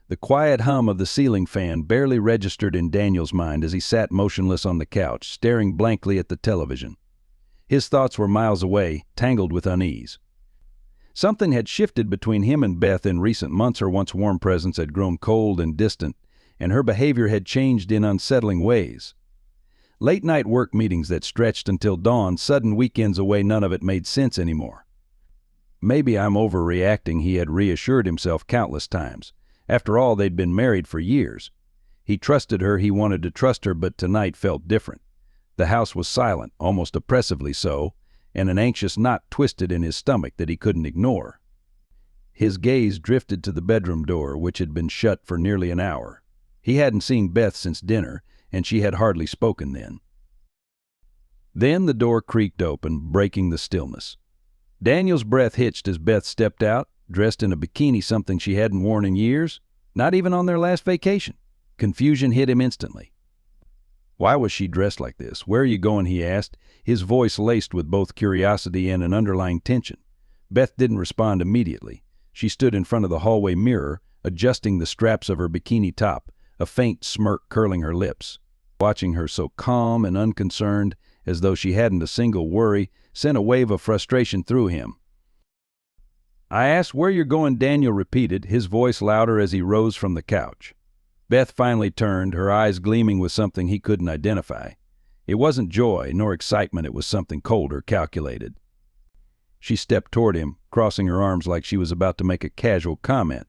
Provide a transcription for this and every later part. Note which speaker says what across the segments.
Speaker 1: The quiet hum of the ceiling fan barely registered in Daniel's mind as he sat motionless on the couch, staring blankly at the television. His thoughts were miles away, tangled with unease. Something had shifted between him and Beth in recent months. Her once warm presence had grown cold and distant, and her behavior had changed in unsettling ways. Late-night work meetings that stretched until dawn, sudden weekends away, none of it made sense anymore. Maybe I'm overreacting, he had reassured himself countless times. After all, they'd been married for years. He trusted her, he wanted to trust her, but tonight felt different. The house was silent, almost oppressively so, and an anxious knot twisted in his stomach that he couldn't ignore. His gaze drifted to the bedroom door, which had been shut for nearly an hour. He hadn't seen Beth since dinner, and she had hardly spoken then. Then the door creaked open, breaking the stillness. Daniel's breath hitched as Beth stepped out, dressed in a bikini, something she hadn't worn in years, not even on their last vacation. Confusion hit him instantly. Why was she dressed like this? Where are you going? He asked, his voice laced with both curiosity and an underlying tension. Beth didn't respond immediately. She stood in front of the hallway mirror, adjusting the straps of her bikini top, a faint smirk curling her lips. Watching her so calm and unconcerned, as though she hadn't a single worry, sent a wave of frustration through him. I asked where you're going, Daniel repeated, his voice louder as he rose from the couch. Beth finally turned, her eyes gleaming with something he couldn't identify. It wasn't joy nor excitement, it was something colder, calculated. She stepped toward him, crossing her arms like she was about to make a casual comment.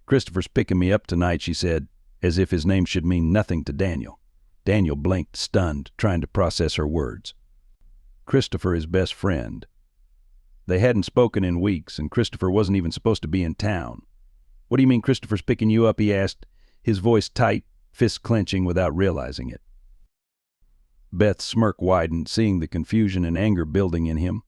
Speaker 1: Christopher's picking me up tonight, she said, as if his name should mean nothing to Daniel. Daniel blinked, stunned, trying to process her words. Christopher, his best friend. They hadn't spoken in weeks, and Christopher wasn't even supposed to be in town. What do you mean Christopher's picking you up? He asked, his voice tight, fists clenching without realizing it. Beth's smirk widened, seeing the confusion and anger building in him.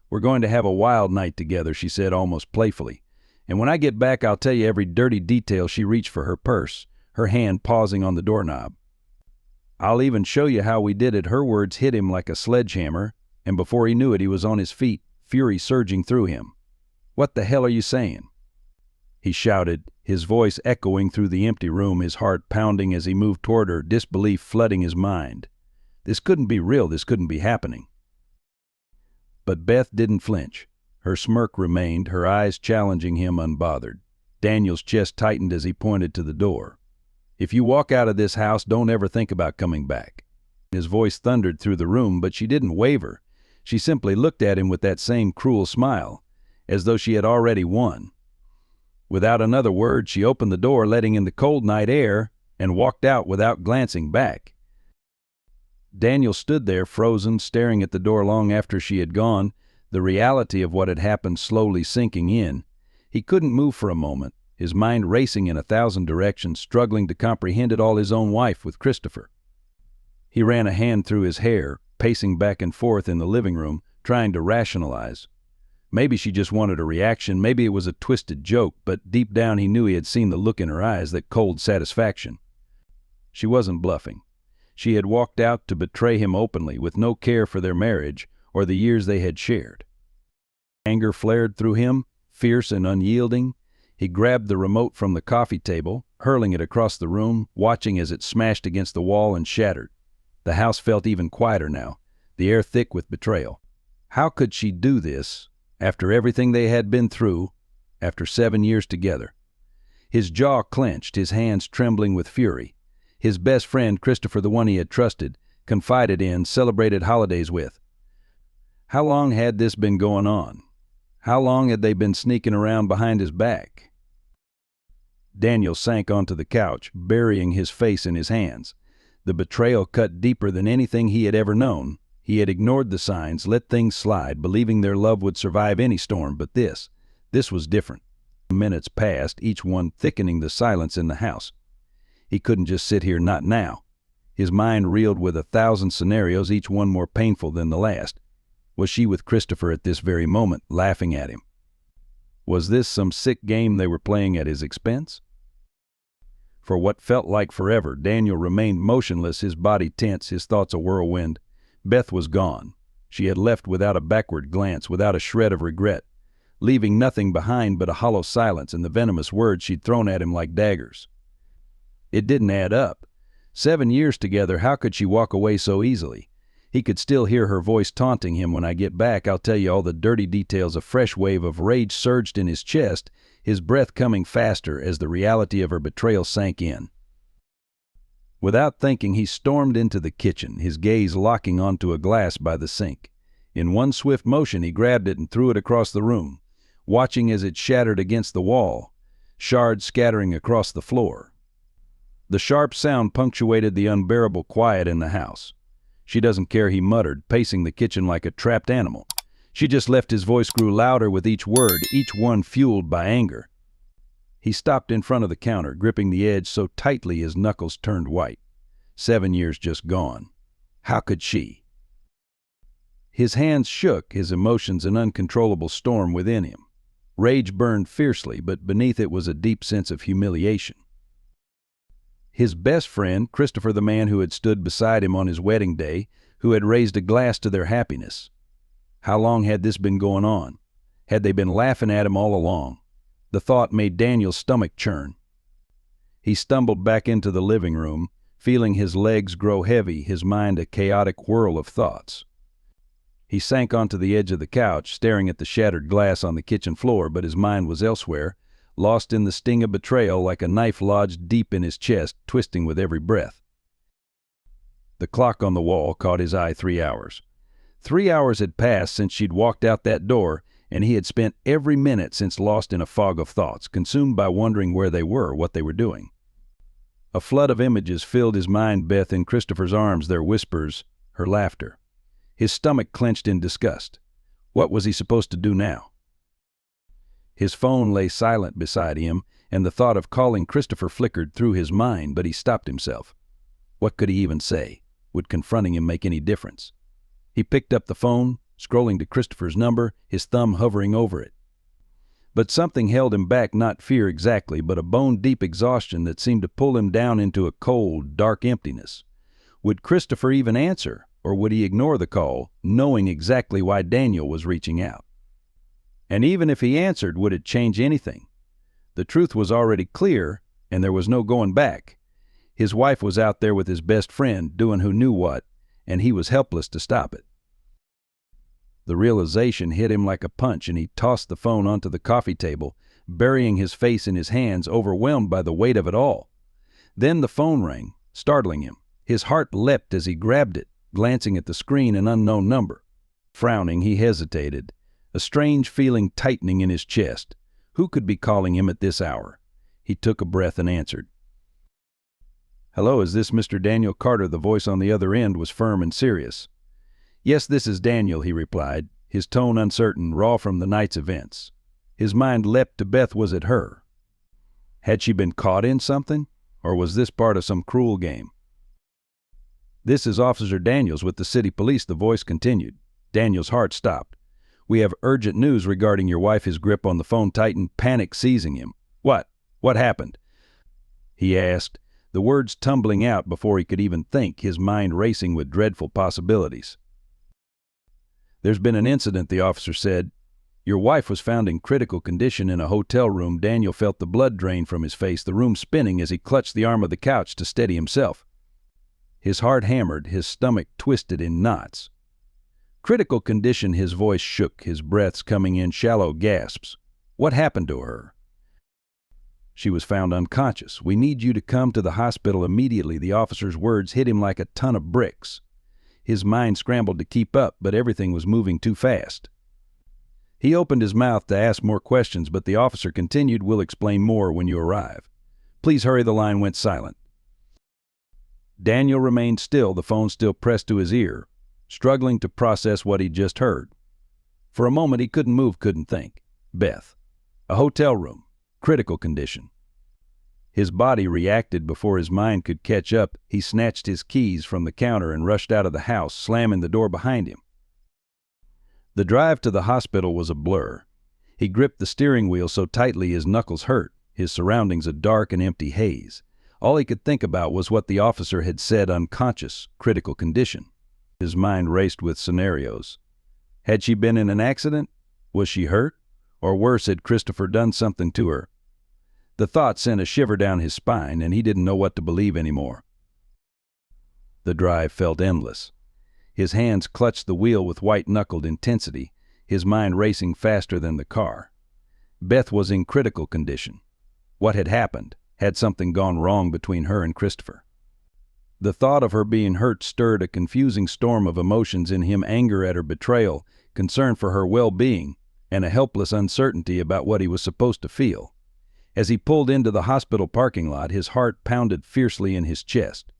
Speaker 1: We're going to have a wild night together, she said almost playfully. And when I get back, I'll tell you every dirty detail. She reached for her purse, her hand pausing on the doorknob. I'll even show you how we did it. Her words hit him like a sledgehammer, and before he knew it, he was on his feet, fury surging through him. What the hell are you saying? He shouted, his voice echoing through the empty room, his heart pounding as he moved toward her, disbelief flooding his mind. This couldn't be real, this couldn't be happening. But Beth didn't flinch. Her smirk remained, her eyes challenging him unbothered. Daniel's chest tightened as he pointed to the door. If you walk out of this house, don't ever think about coming back. His voice thundered through the room, but she didn't waver. She simply looked at him with that same cruel smile, as though she had already won. Without another word, she opened the door, letting in the cold night air, and walked out without glancing back. Daniel stood there, frozen, staring at the door long after she had gone, the reality of what had happened slowly sinking in. He couldn't move for a moment, his mind racing in 1,000 directions, struggling to comprehend it all, his own wife with Christopher. He ran a hand through his hair, pacing back and forth in the living room, trying to rationalize. Maybe she just wanted a reaction, maybe it was a twisted joke, but deep down he knew he had seen the look in her eyes, that cold satisfaction. She wasn't bluffing. She had walked out to betray him openly, with no care for their marriage or the years they had shared. Anger flared through him, fierce and unyielding. He grabbed the remote from the coffee table, hurling it across the room, watching as it smashed against the wall and shattered. The house felt even quieter now, the air thick with betrayal. How could she do this, after everything they had been through, after 7 years together? His jaw clenched, his hands trembling with fury. His best friend, Christopher, the one he had trusted, confided in, celebrated holidays with. How long had this been going on? How long had they been sneaking around behind his back? Daniel sank onto the couch, burying his face in his hands. The betrayal cut deeper than anything he had ever known. He had ignored the signs, let things slide, believing their love would survive any storm, but this was different. Minutes passed, each one thickening the silence in the house. He couldn't just sit here, not now. His mind reeled with 1,000 scenarios, each one more painful than the last. Was she with Christopher at this very moment, laughing at him? Was this some sick game they were playing at his expense? For what felt like forever, Daniel remained motionless, his body tense, his thoughts a whirlwind. Beth was gone. She had left without a backward glance, without a shred of regret. leaving nothing behind but a hollow silence and the venomous words she'd thrown at him like daggers. It didn't add up. 7 years together, how could she walk away so easily? He could still hear her voice taunting him, "When I get back, I'll tell you all the dirty details." A fresh wave of rage surged in his chest, his breath coming faster as the reality of her betrayal sank in. Without thinking, he stormed into the kitchen, his gaze locking onto a glass by the sink. In one swift motion, he grabbed it and threw it across the room, watching as it shattered against the wall, shards scattering across the floor. The sharp sound punctuated the unbearable quiet in the house. "She doesn't care," he muttered, pacing the kitchen like a trapped animal. "She just left." His voice grew louder with each word, each one fueled by anger. He stopped in front of the counter, gripping the edge so tightly his knuckles turned white. 7 years just gone. How could she? His hands shook, his emotions an uncontrollable storm within him. Rage burned fiercely, but beneath it was a deep sense of humiliation. His best friend, Christopher, the man who had stood beside him on his wedding day, who had raised a glass to their happiness. How long had this been going on? Had they been laughing at him all along? The thought made Daniel's stomach churn. He stumbled back into the living room, feeling his legs grow heavy, his mind a chaotic whirl of thoughts. He sank onto the edge of the couch, staring at the shattered glass on the kitchen floor, but his mind was elsewhere, lost in the sting of betrayal like a knife lodged deep in his chest, twisting with every breath. The clock on the wall caught his eye. 3 hours. 3 hours had passed since she'd walked out that door, and he had spent every minute since lost in a fog of thoughts, consumed by wondering where they were, what they were doing. A flood of images filled his mind: Beth in Christopher's arms, their whispers, her laughter. His stomach clenched in disgust. What was he supposed to do now? His phone lay silent beside him, and the thought of calling Christopher flickered through his mind, but he stopped himself. What could he even say? Would confronting him make any difference? He picked up the phone, scrolling to Christopher's number, his thumb hovering over it. But something held him back, not fear exactly, but a bone-deep exhaustion that seemed to pull him down into a cold, dark emptiness. Would Christopher even answer, or would he ignore the call, knowing exactly why Daniel was reaching out? And even if he answered, would it change anything? The truth was already clear, and there was no going back. His wife was out there with his best friend, doing who knew what, and he was helpless to stop it. The realization hit him like a punch, and he tossed the phone onto the coffee table, burying his face in his hands, overwhelmed by the weight of it all. Then the phone rang, startling him. His heart leapt as he grabbed it, glancing at the screen, an unknown number. Frowning, he hesitated, a strange feeling tightening in his chest. Who could be calling him at this hour? He took a breath and answered. "Hello, is this Mr. Daniel Carter?" The voice on the other end was firm and serious. "Yes, this is Daniel," he replied, his tone uncertain, raw from the night's events. His mind leapt to Beth. Was it her? Had she been caught in something? Or was this part of some cruel game? "This is Officer Daniels with the city police," the voice continued. Daniel's heart stopped. "We have urgent news regarding your wife." His grip on the phone tightened, panic seizing him. "What? What happened?" he asked, the words tumbling out before he could even think, his mind racing with dreadful possibilities. "There's been an incident," the officer said. "Your wife was found in critical condition in a hotel room." Daniel felt the blood drain from his face, the room spinning as he clutched the arm of the couch to steady himself. His heart hammered, his stomach twisted in knots. "Critical condition," his voice shook, his breaths coming in shallow gasps. "What happened to her?" "She was found unconscious. We need you to come to the hospital immediately." The officer's words hit him like a ton of bricks. His mind scrambled to keep up, but everything was moving too fast. He opened his mouth to ask more questions, but the officer continued, "We'll explain more when you arrive. Please hurry." The line went silent. Daniel remained still, the phone still pressed to his ear, struggling to process what he'd just heard. For a moment he couldn't move, couldn't think. Beth. A hotel room. Critical condition. His body reacted before his mind could catch up. He snatched his keys from the counter and rushed out of the house, slamming the door behind him. The drive to the hospital was a blur. He gripped the steering wheel so tightly his knuckles hurt, his surroundings a dark and empty haze. All he could think about was what the officer had said: unconscious, critical condition. His mind raced with scenarios. Had she been in an accident? Was she hurt? Or worse, had Christopher done something to her? The thought sent a shiver down his spine, and he didn't know what to believe anymore. The drive felt endless. His hands clutched the wheel with white-knuckled intensity, his mind racing faster than the car. Beth was in critical condition. What had happened? Had something gone wrong between her and Christopher? The thought of her being hurt stirred a confusing storm of emotions in him: anger at her betrayal, concern for her well-being, and a helpless uncertainty about what he was supposed to feel. As he pulled into the hospital parking lot, his heart pounded fiercely in his chest.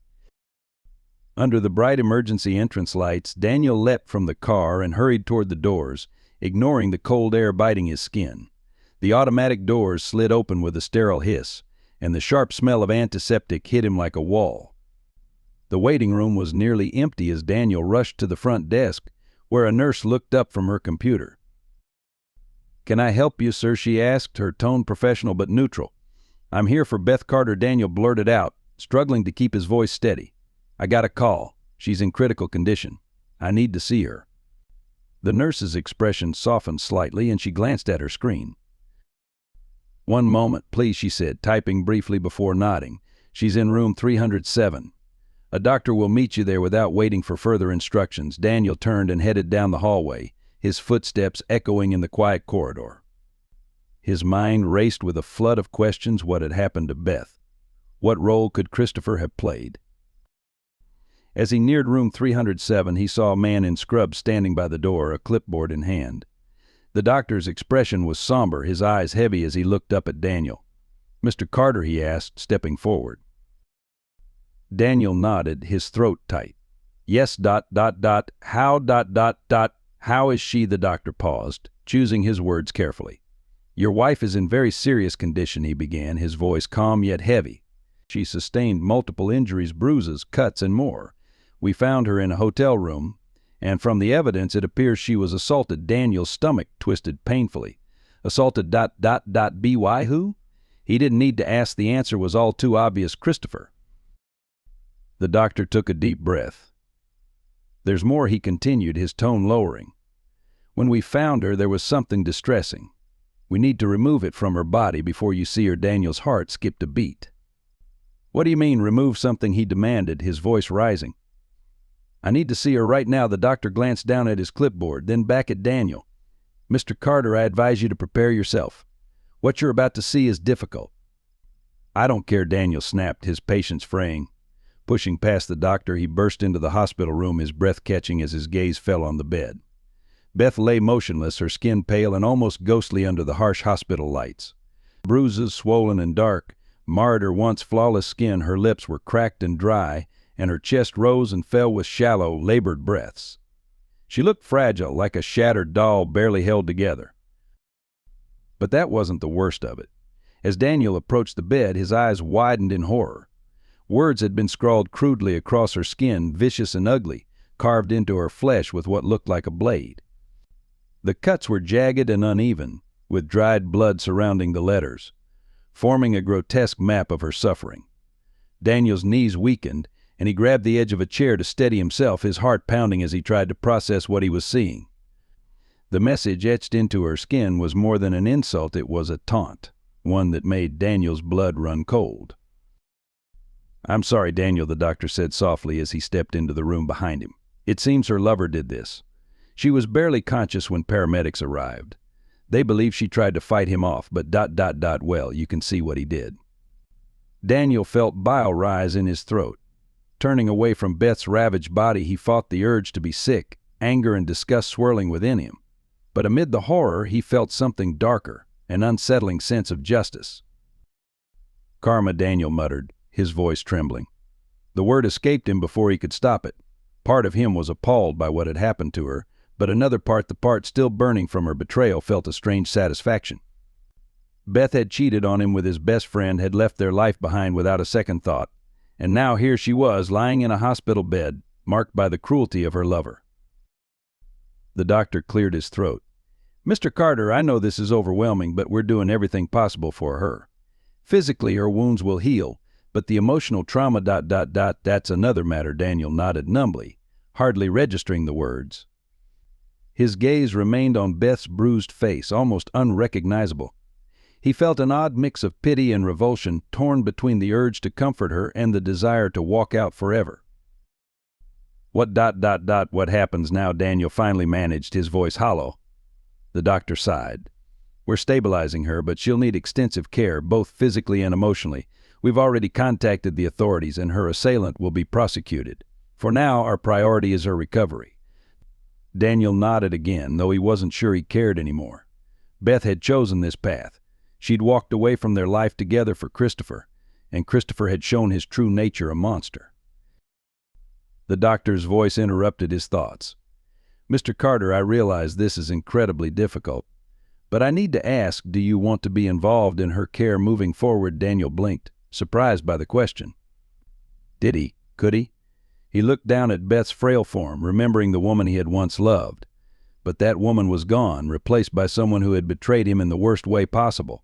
Speaker 1: Under the bright emergency entrance lights, Daniel leapt from the car and hurried toward the doors, ignoring the cold air biting his skin. The automatic doors slid open with a sterile hiss, and the sharp smell of antiseptic hit him like a wall. The waiting room was nearly empty as Daniel rushed to the front desk, where a nurse looked up from her computer. "Can I help you, sir?" she asked, her tone professional but neutral. "I'm here for Beth Carter," Daniel blurted out, struggling to keep his voice steady. "I got a call. She's in critical condition. I need to see her." The nurse's expression softened slightly, and she glanced at her screen. "One moment, please," she said, typing briefly before nodding. "She's in room 307. A doctor will meet you there." Without waiting for further instructions, Daniel turned and headed down the hallway, his footsteps echoing in the quiet corridor. His mind raced with a flood of questions. What had happened to Beth? What role could Christopher have played? As he neared room 307, he saw a man in scrubs standing by the door, a clipboard in hand. The doctor's expression was somber, his eyes heavy as he looked up at Daniel. "Mr. Carter?" he asked, stepping forward. Daniel nodded, his throat tight. "Yes, ... how ... how is she?" The doctor paused, choosing his words carefully. "Your wife is in very serious condition," he began, his voice calm yet heavy. "She sustained multiple injuries, bruises, cuts, and more. We found her in a hotel room, and from the evidence it appears she was assaulted." Daniel's stomach twisted painfully. "Assaulted ... by who?" He didn't need to ask, the answer was all too obvious: Christopher. The doctor took a deep breath. "There's more," he continued, his tone lowering. "When we found her, there was something distressing. We need to remove it from her body before you see her." Daniel's heart skipped a beat. "What do you mean, remove something?" he demanded, his voice rising. "I need to see her right now." The doctor glanced down at his clipboard, then back at Daniel. "Mr. Carter, I advise you to prepare yourself. What you're about to see is difficult." "I don't care," Daniel snapped, his patience fraying. Pushing past the doctor, he burst into the hospital room, his breath catching as his gaze fell on the bed. Beth lay motionless, her skin pale and almost ghostly under the harsh hospital lights. Bruises, swollen and dark, marred her once flawless skin. Her lips were cracked and dry, and her chest rose and fell with shallow, labored breaths. She looked fragile, like a shattered doll barely held together. But that wasn't the worst of it. As Daniel approached the bed, his eyes widened in horror. Words had been scrawled crudely across her skin, vicious and ugly, carved into her flesh with what looked like a blade. The cuts were jagged and uneven, with dried blood surrounding the letters, forming a grotesque map of her suffering. Daniel's knees weakened, and he grabbed the edge of a chair to steady himself, his heart pounding as he tried to process what he was seeing. The message etched into her skin was more than an insult, it was a taunt, one that made Daniel's blood run cold. "I'm sorry, Daniel," the doctor said softly as he stepped into the room behind him. "It seems her lover did this. She was barely conscious when paramedics arrived. They believe she tried to fight him off, but ... well, you can see what he did." Daniel felt bile rise in his throat. Turning away from Beth's ravaged body, he fought the urge to be sick, anger and disgust swirling within him. But amid the horror, he felt something darker, an unsettling sense of justice. "Karma," Daniel muttered, his voice trembling. The word escaped him before he could stop it. Part of him was appalled by what had happened to her, but another part, the part still burning from her betrayal, felt a strange satisfaction. Beth had cheated on him with his best friend, had left their life behind without a second thought, and now here she was, lying in a hospital bed, marked by the cruelty of her lover. The doctor cleared his throat. "Mr. Carter, I know this is overwhelming, but we're doing everything possible for her. Physically, her wounds will heal, but the emotional trauma ... that's another matter." Daniel nodded numbly, hardly registering the words. His gaze remained on Beth's bruised face, almost unrecognizable. He felt an odd mix of pity and revulsion, torn between the urge to comfort her and the desire to walk out forever. What happens now? Daniel finally managed, his voice hollow. The doctor sighed. We're stabilizing her, but she'll need extensive care, both physically and emotionally. We've already contacted the authorities, and her assailant will be prosecuted. For now, our priority is her recovery. Daniel nodded again, though he wasn't sure he cared anymore. Beth had chosen this path. She'd walked away from their life together for Christopher, and Christopher had shown his true nature, a monster. The doctor's voice interrupted his thoughts. Mr. Carter, I realize this is incredibly difficult, but I need to ask, do you want to be involved in her care moving forward? Daniel blinked, surprised by the question. Did he? Could he? He looked down at Beth's frail form, remembering the woman he had once loved. But that woman was gone, replaced by someone who had betrayed him in the worst way possible.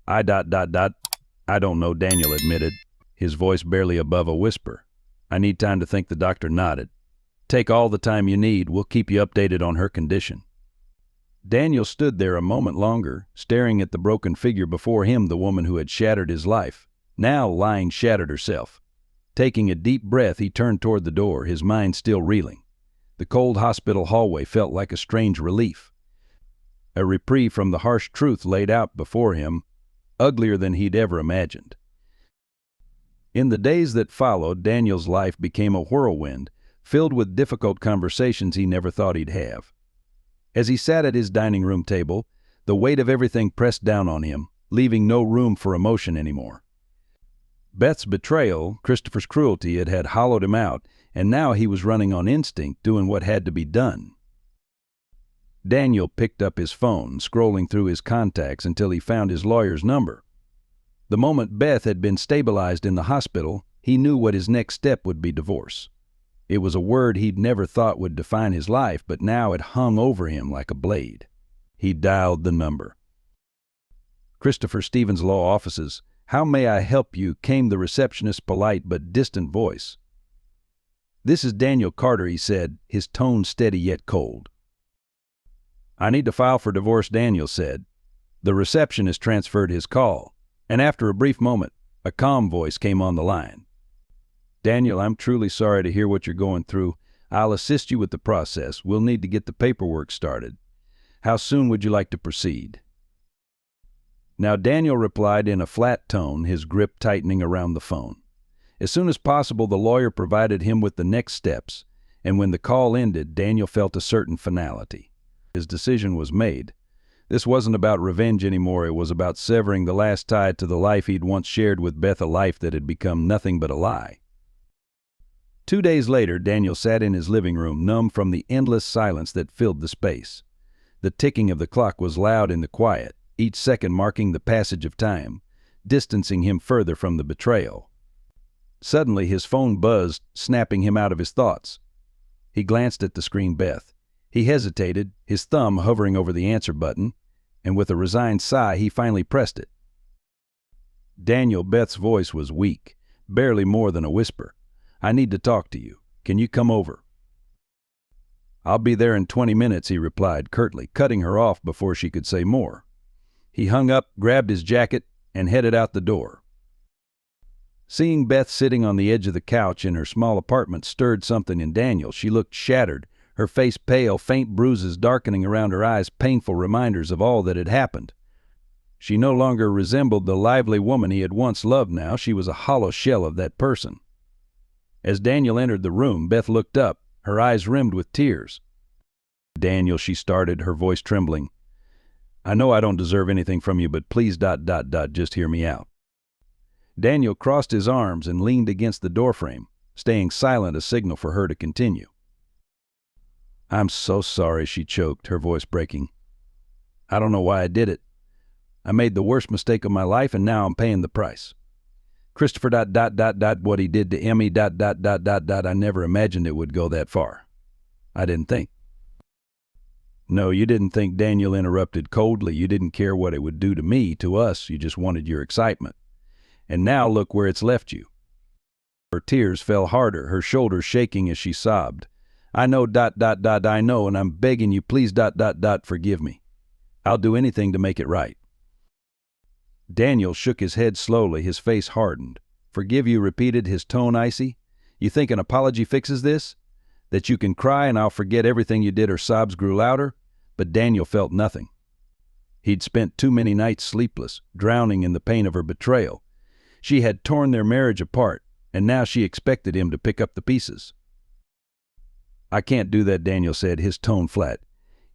Speaker 1: I don't know, Daniel admitted, his voice barely above a whisper. I need time to think. The doctor nodded. Take all the time you need. We'll keep you updated on her condition. Daniel stood there a moment longer, staring at the broken figure before him, the woman who had shattered his life, now lying shattered herself. Taking a deep breath, he turned toward the door, his mind still reeling. The cold hospital hallway felt like a strange relief. A reprieve from the harsh truth laid out before him, uglier than he'd ever imagined. In the days that followed, Daniel's life became a whirlwind, filled with difficult conversations he never thought he'd have. As he sat at his dining room table, the weight of everything pressed down on him, leaving no room for emotion anymore. Beth's betrayal, Christopher's cruelty, it had hollowed him out, and now he was running on instinct, doing what had to be done. Daniel picked up his phone, scrolling through his contacts until he found his lawyer's number. The moment Beth had been stabilized in the hospital, he knew what his next step would be: divorce. It was a word he'd never thought would define his life, but now it hung over him like a blade. He dialed the number. Christopher Stevens Law Offices. How may I help you? Came the receptionist's polite but distant voice. This is Daniel Carter, he said, his tone steady yet cold. I need to file for divorce, Daniel said. The receptionist transferred his call, and after a brief moment, a calm voice came on the line. Daniel, I'm truly sorry to hear what you're going through. I'll assist you with the process. We'll need to get the paperwork started. How soon would you like to proceed? Now Daniel replied in a flat tone, his grip tightening around the phone. As soon as possible, the lawyer provided him with the next steps, and when the call ended, Daniel felt a certain finality. His decision was made. This wasn't about revenge anymore. It was about severing the last tie to the life he'd once shared with Beth, a life that had become nothing but a lie. 2 days later, Daniel sat in his living room, numb from the endless silence that filled the space. The ticking of the clock was loud in the quiet, each second marking the passage of time, distancing him further from the betrayal. Suddenly, his phone buzzed, snapping him out of his thoughts. He glanced at the screen. Beth. He hesitated, his thumb hovering over the answer button, and with a resigned sigh, he finally pressed it. Daniel, Beth's voice was weak, barely more than a whisper. I need to talk to you. Can you come over? I'll be there in 20 minutes, he replied curtly, cutting her off before she could say more. He hung up, grabbed his jacket, and headed out the door. Seeing Beth sitting on the edge of the couch in her small apartment stirred something in Daniel. She looked shattered, her face pale, faint bruises darkening around her eyes, painful reminders of all that had happened. She no longer resembled the lively woman he had once loved now. She was a hollow shell of that person. As Daniel entered the room, Beth looked up, her eyes rimmed with tears. Daniel, she started, her voice trembling. I know I don't deserve anything from you, but please just hear me out. Daniel crossed his arms and leaned against the doorframe, staying silent, a signal for her to continue. I'm so sorry, she choked, her voice breaking. I don't know why I did it. I made the worst mistake of my life, and now I'm paying the price. Christopher what he did to Emmy I never imagined it would go that far. I didn't think. No, you didn't think, Daniel interrupted coldly. You didn't care what it would do to me, to us. You just wanted your excitement. And now look where it's left you. Her tears fell harder, her shoulders shaking as she sobbed. I know ... I know, and I'm begging you, please ... forgive me. I'll do anything to make it right." Daniel shook his head slowly, his face hardened. "Forgive you," repeated, his tone icy. "You think an apology fixes this? That you can cry and I'll forget everything you did?" Her sobs grew louder, but Daniel felt nothing. He'd spent too many nights sleepless, drowning in the pain of her betrayal. She had torn their marriage apart, and now she expected him to pick up the pieces. "I can't do that," Daniel said, his tone flat.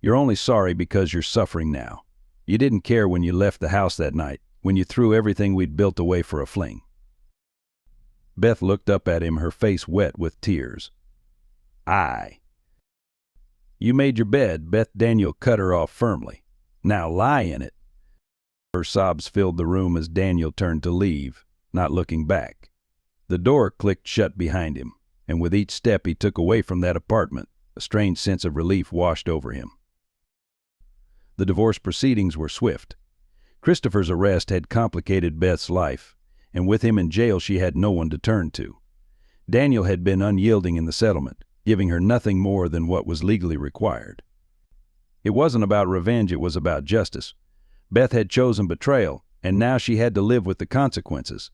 Speaker 1: "You're only sorry because you're suffering now. You didn't care when you left the house that night, when you threw everything we'd built away for a fling." Beth looked up at him, her face wet with tears. "You made your bed," Daniel cut her off firmly. "Now lie in it." Her sobs filled the room as Daniel turned to leave, not looking back. The door clicked shut behind him, and with each step he took away from that apartment, a strange sense of relief washed over him. The divorce proceedings were swift. Christopher's arrest had complicated Beth's life, and with him in jail she had no one to turn to. Daniel had been unyielding in the settlement, giving her nothing more than what was legally required. It wasn't about revenge, it was about justice. Beth had chosen betrayal, and now she had to live with the consequences.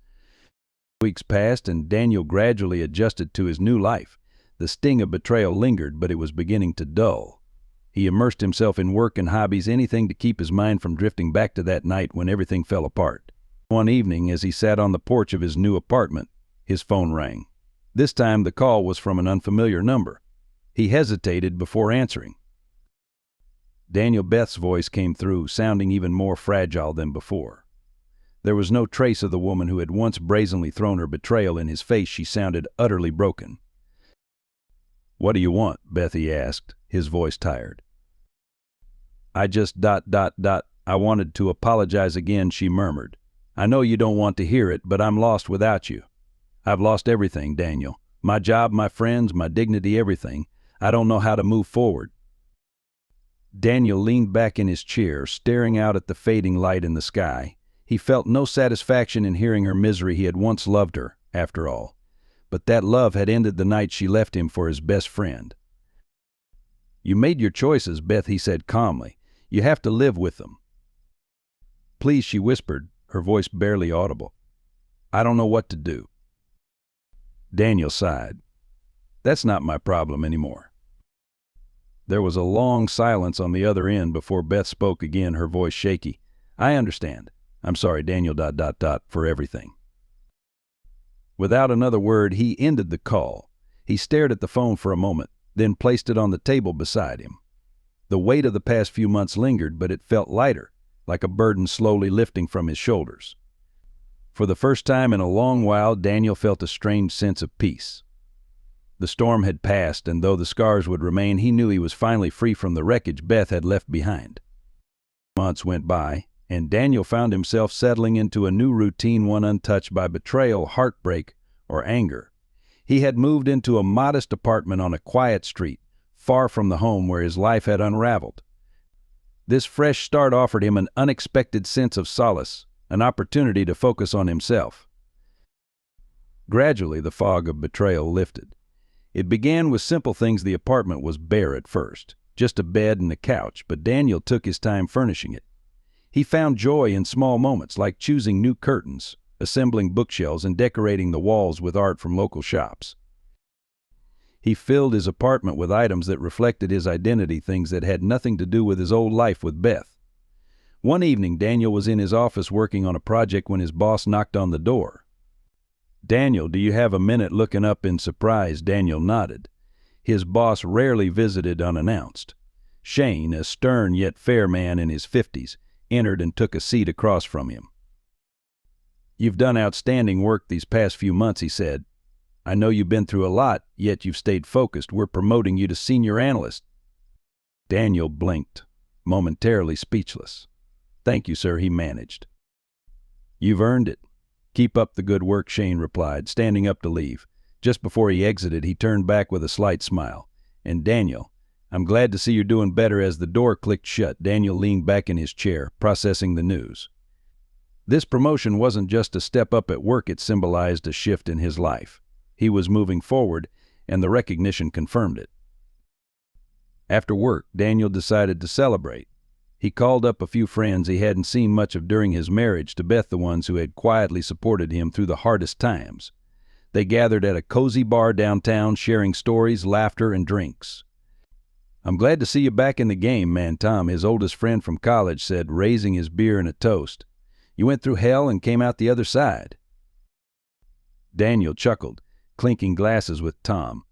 Speaker 1: Weeks passed, and Daniel gradually adjusted to his new life. The sting of betrayal lingered, but it was beginning to dull. He immersed himself in work and hobbies, anything to keep his mind from drifting back to that night when everything fell apart. One evening, as he sat on the porch of his new apartment, his phone rang. This time the call was from an unfamiliar number. He hesitated before answering. Beth's voice came through, sounding even more fragile than before. There was no trace of the woman who had once brazenly thrown her betrayal in his face. She sounded utterly broken. "What do you want?" Bethy asked, his voice tired. "I just ... I wanted to apologize again," she murmured. "I know you don't want to hear it, but I'm lost without you. I've lost everything, Daniel. My job, my friends, my dignity, everything. I don't know how to move forward." Daniel leaned back in his chair, staring out at the fading light in the sky. He felt no satisfaction in hearing her misery. He had once loved her, after all. But that love had ended the night she left him for his best friend. "You made your choices, Beth," he said calmly. "You have to live with them." "Please," she whispered, her voice barely audible. "I don't know what to do." Daniel sighed. "That's not my problem anymore." There was a long silence on the other end before Beth spoke again, her voice shaky. "I understand. I'm sorry, Daniel ... for everything." Without another word, he ended the call. He stared at the phone for a moment, then placed it on the table beside him. The weight of the past few months lingered, but it felt lighter, like a burden slowly lifting from his shoulders. For the first time in a long while, Daniel felt a strange sense of peace. The storm had passed, and though the scars would remain, he knew he was finally free from the wreckage Beth had left behind. Months went by, and Daniel found himself settling into a new routine, one untouched by betrayal, heartbreak, or anger. He had moved into a modest apartment on a quiet street, far from the home where his life had unraveled. This fresh start offered him an unexpected sense of solace, an opportunity to focus on himself. Gradually, the fog of betrayal lifted. It began with simple things. The apartment was bare at first, just a bed and a couch, but Daniel took his time furnishing it. He found joy in small moments, like choosing new curtains, assembling bookshelves, and decorating the walls with art from local shops. He filled his apartment with items that reflected his identity, things that had nothing to do with his old life with Beth. One evening, Daniel was in his office working on a project when his boss knocked on the door. "Daniel, do you have a minute?" Looking up in surprise, Daniel nodded. His boss rarely visited unannounced. Shane, a stern yet fair man in his 50s, entered and took a seat across from him. "You've done outstanding work these past few months," he said. "I know you've been through a lot, yet you've stayed focused. We're promoting you to senior analyst." Daniel blinked, momentarily speechless. "Thank you, sir," he managed. "You've earned it. Keep up the good work," Shane replied, standing up to leave. Just before he exited, he turned back with a slight smile. "And Daniel, I'm glad to see you're doing better." As the door clicked shut, Daniel leaned back in his chair, processing the news. This promotion wasn't just a step up at work, it symbolized a shift in his life. He was moving forward, and the recognition confirmed it. After work, Daniel decided to celebrate. He called up a few friends he hadn't seen much of during his marriage to Beth, the ones who had quietly supported him through the hardest times. They gathered at a cozy bar downtown, sharing stories, laughter, and drinks. "I'm glad to see you back in the game, man," Tom, his oldest friend from college, said, raising his beer in a toast. "You went through hell and came out the other side." Daniel chuckled, clinking glasses with Tom.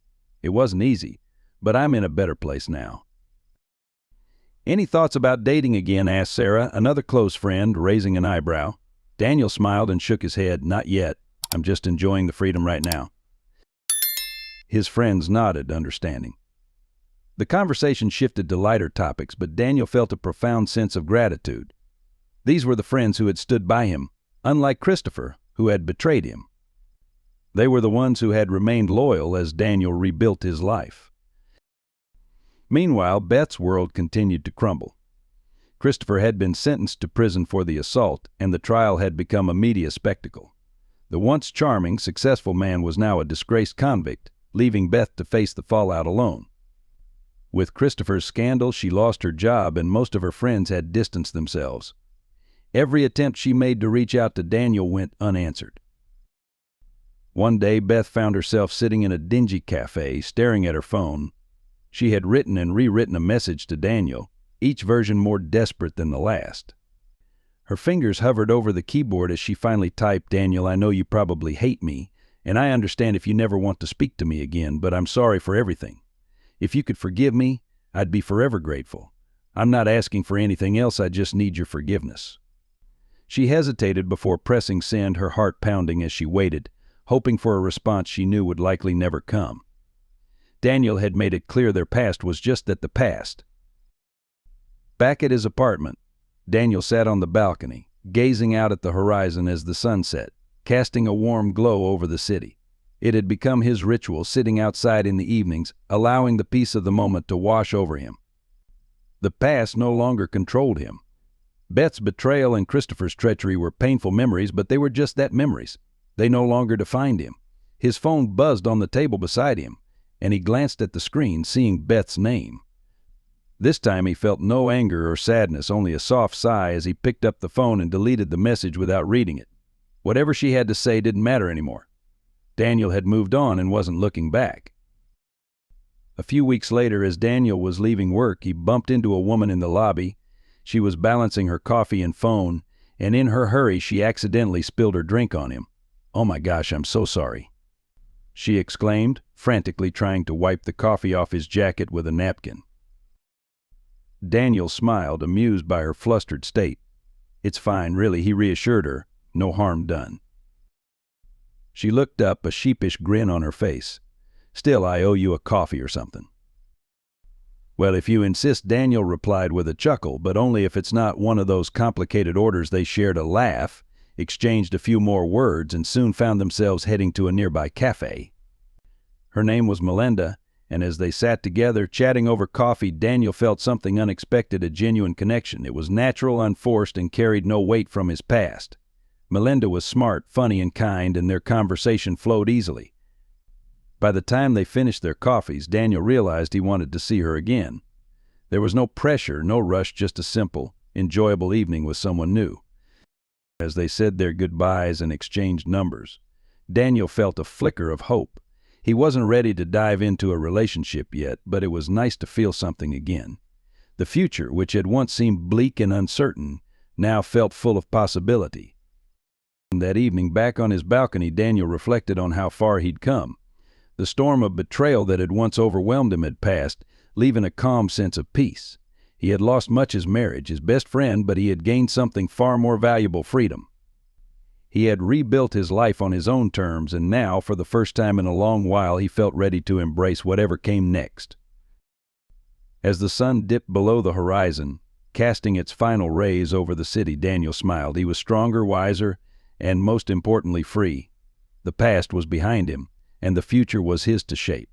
Speaker 1: "It wasn't easy, but I'm in a better place now." "Any thoughts about dating again?" asked Sarah, another close friend, raising an eyebrow. Daniel smiled and shook his head. "Not yet. I'm just enjoying the freedom right now." His friends nodded, understanding. The conversation shifted to lighter topics, but Daniel felt a profound sense of gratitude. These were the friends who had stood by him, unlike Christopher, who had betrayed him. They were the ones who had remained loyal as Daniel rebuilt his life. Meanwhile, Beth's world continued to crumble. Christopher had been sentenced to prison for the assault, and the trial had become a media spectacle. The once charming, successful man was now a disgraced convict, leaving Beth to face the fallout alone. With Christopher's scandal, she lost her job, and most of her friends had distanced themselves. Every attempt she made to reach out to Daniel went unanswered. One day, Beth found herself sitting in a dingy cafe, staring at her phone. She had written and rewritten a message to Daniel, each version more desperate than the last. Her fingers hovered over the keyboard as she finally typed, "Daniel, I know you probably hate me, and I understand if you never want to speak to me again, but I'm sorry for everything. If you could forgive me, I'd be forever grateful. I'm not asking for anything else, I just need your forgiveness." She hesitated before pressing send, her heart pounding as she waited, hoping for a response she knew would likely never come. Daniel had made it clear their past was just that, the past. Back at his apartment, Daniel sat on the balcony, gazing out at the horizon as the sun set, casting a warm glow over the city. It had become his ritual, sitting outside in the evenings, allowing the peace of the moment to wash over him. The past no longer controlled him. Beth's betrayal and Christopher's treachery were painful memories, but they were just that, memories. They no longer defined him. His phone buzzed on the table beside him, and he glanced at the screen, seeing Beth's name. This time he felt no anger or sadness, only a soft sigh as he picked up the phone and deleted the message without reading it. Whatever she had to say didn't matter anymore. Daniel had moved on and wasn't looking back. A few weeks later, as Daniel was leaving work, he bumped into a woman in the lobby. She was balancing her coffee and phone, and in her hurry she accidentally spilled her drink on him. "Oh my gosh, I'm so sorry," she exclaimed, frantically trying to wipe the coffee off his jacket with a napkin. Daniel smiled, amused by her flustered state. "It's fine, really," he reassured her. "No harm done." She looked up, a sheepish grin on her face. "Still, I owe you a coffee or something." "Well, if you insist," Daniel replied with a chuckle, "but only if it's not one of those complicated orders." They shared a laugh, exchanged a few more words, and soon found themselves heading to a nearby cafe. Her name was Melinda, and as they sat together, chatting over coffee, Daniel felt something unexpected, a genuine connection. It was natural, unforced, and carried no weight from his past. Melinda was smart, funny, and kind, and their conversation flowed easily. By the time they finished their coffees, Daniel realized he wanted to see her again. There was no pressure, no rush, just a simple, enjoyable evening with someone new. As they said their goodbyes and exchanged numbers, Daniel felt a flicker of hope. He wasn't ready to dive into a relationship yet, but it was nice to feel something again. The future, which had once seemed bleak and uncertain, now felt full of possibility. That evening, back on his balcony, Daniel reflected on how far he'd come. The storm of betrayal that had once overwhelmed him had passed, leaving a calm sense of peace. He had lost much: his marriage, his best friend, but he had gained something far more valuable: freedom. He had rebuilt his life on his own terms, and now, for the first time in a long while, he felt ready to embrace whatever came next. As the sun dipped below the horizon, casting its final rays over the city, Daniel smiled. He was stronger, wiser, and most importantly, free. The past was behind him, and the future was his to shape.